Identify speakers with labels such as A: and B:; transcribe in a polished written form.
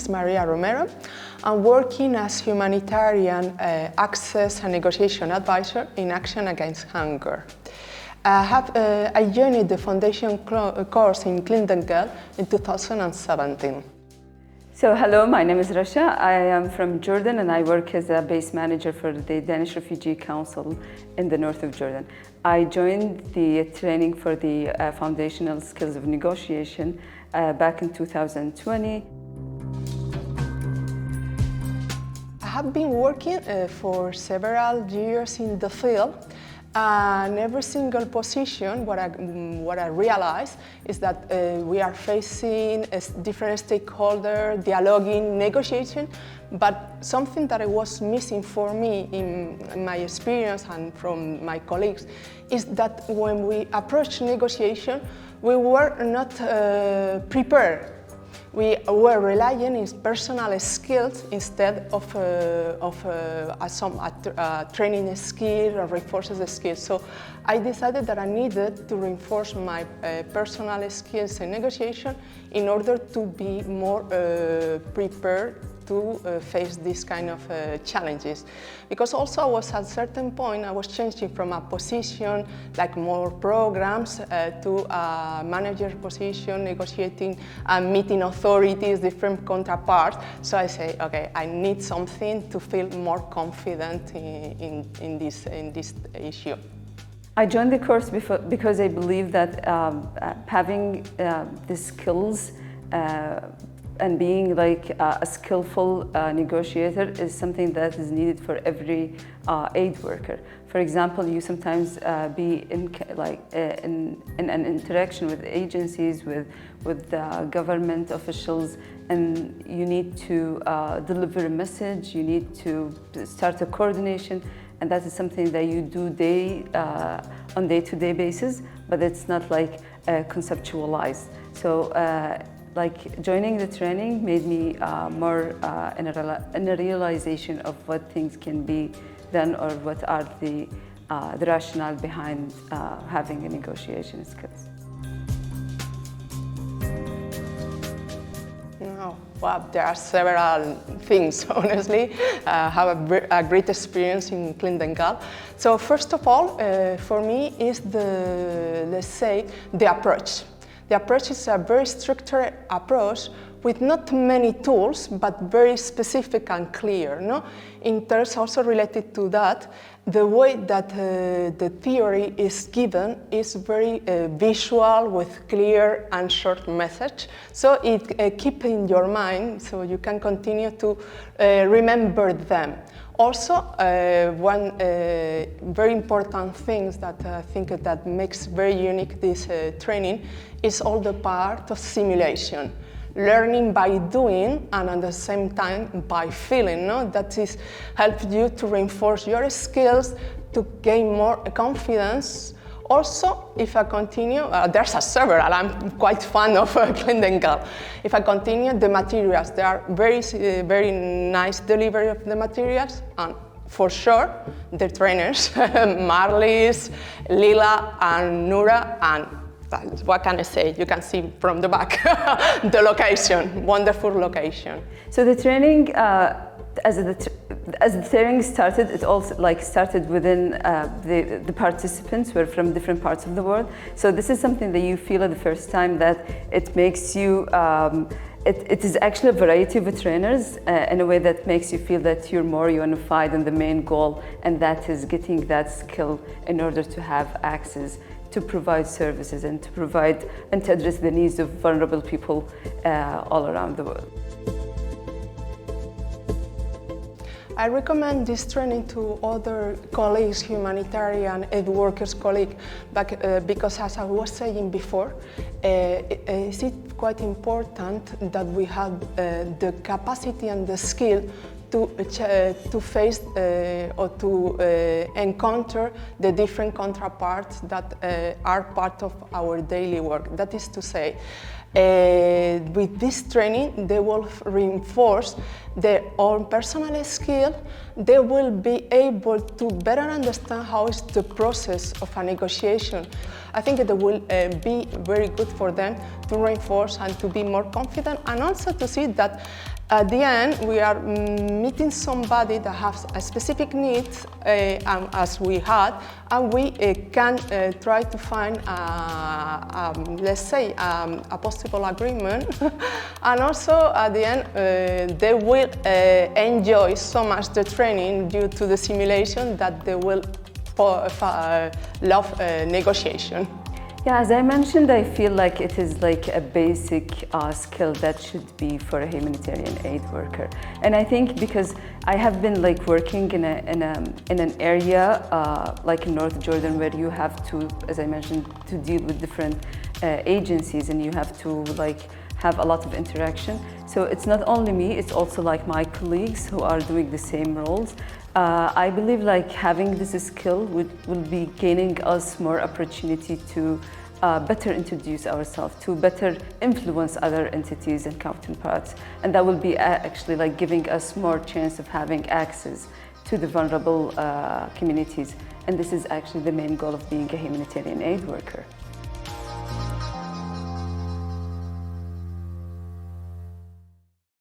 A: is María Romero. I'm working as humanitarian access and negotiation advisor in Action Against Hunger. I joined the foundation course in Clingendael in 2017.
B: So hello, my name is Rasha. I am from Jordan and I work as a base manager for the Danish Refugee Council in the north of Jordan. I joined the training for the foundational skills of negotiation back in 2020.
A: I have been working for several years in the field. And every single position, what I realized is that we are facing different stakeholders, dialoguing, negotiation, but something that was missing for me in my experience and from my colleagues is that when we approach negotiation, we were not prepared. We were relying on personal skills instead of some training skill or reinforces skills. So I decided that I needed to reinforce my personal skills in negotiation in order to be more prepared to face these kind of challenges. Because also I was at a certain point, I was changing from a position like more programs to a manager position, negotiating and meeting authorities, different counterparts. So I say, okay, I need something to feel more confident in this issue.
B: I joined the course because I believe that having the skills and being like a skillful negotiator is something that is needed for every aid worker. For example, you sometimes be in an interaction with agencies, with government officials, and you need to deliver a message, you need to start a coordination, and that is something that you do on day-to-day basis, but it's not like conceptualized. So like joining the training made me more in a realization of what things can be done or what are the rationale behind having a negotiation skills.
A: Well, there are several things, honestly. I have a great experience in Clingendael. So first of all, for me is the approach. The approach is a very structured approach with not many tools, but very specific and clear. No? In terms also related to that, the way that the theory is given is very visual with clear and short message. So it keeps in your mind, so you can continue to remember them. Also, one very important thing that I think that makes very unique this training is all the part of simulation. Learning by doing and at the same time by feeling. No? That is helps you to reinforce your skills, to gain more confidence. Also, if I continue, there's several, I'm quite fan of Clingendael. If I continue, the materials, they are very nice delivery of the materials, and for sure, the trainers, Marlies, Lila and Nura, and what can I say? You can see from the back the location, wonderful location.
B: So the training, as the training started, it also started within the participants were from different parts of the world. So this is something that you feel at the first time that it makes you. It is actually a variety of trainers in a way that makes you feel that you're more unified in the main goal, and that is getting that skill in order to have access to provide services and to provide and to address the needs of vulnerable people all around the world.
A: I recommend this training to other colleagues, humanitarian aid workers colleagues, because as I was saying before, it's quite important that we have the capacity and the skill to face or to encounter the different counterparts that are part of our daily work. That is to say, with this training, they will reinforce their own personal skill. They will be able to better understand how is the process of a negotiation. I think it will be very good for them to reinforce and to be more confident, and also to see that at the end we are meeting somebody that has a specific needs as we had, and we can try to find, let's say, a possible agreement. And also at the end they will enjoy so much the training due to the simulation that they will love negotiation.
B: Yeah, as I mentioned, I feel like it is like a basic skill that should be for a humanitarian aid worker. And I think because I have been like working in an area like in North Jordan, where you have to, as I mentioned, to deal with different agencies, and you have to like have a lot of interaction. So it's not only me, it's also like my colleagues who are doing the same roles. I believe like having this skill will be gaining us more opportunity to better introduce ourselves, to better influence other entities and counterparts. And that will be actually like giving us more chance of having access to the vulnerable communities. And this is actually the main goal of being a humanitarian aid worker.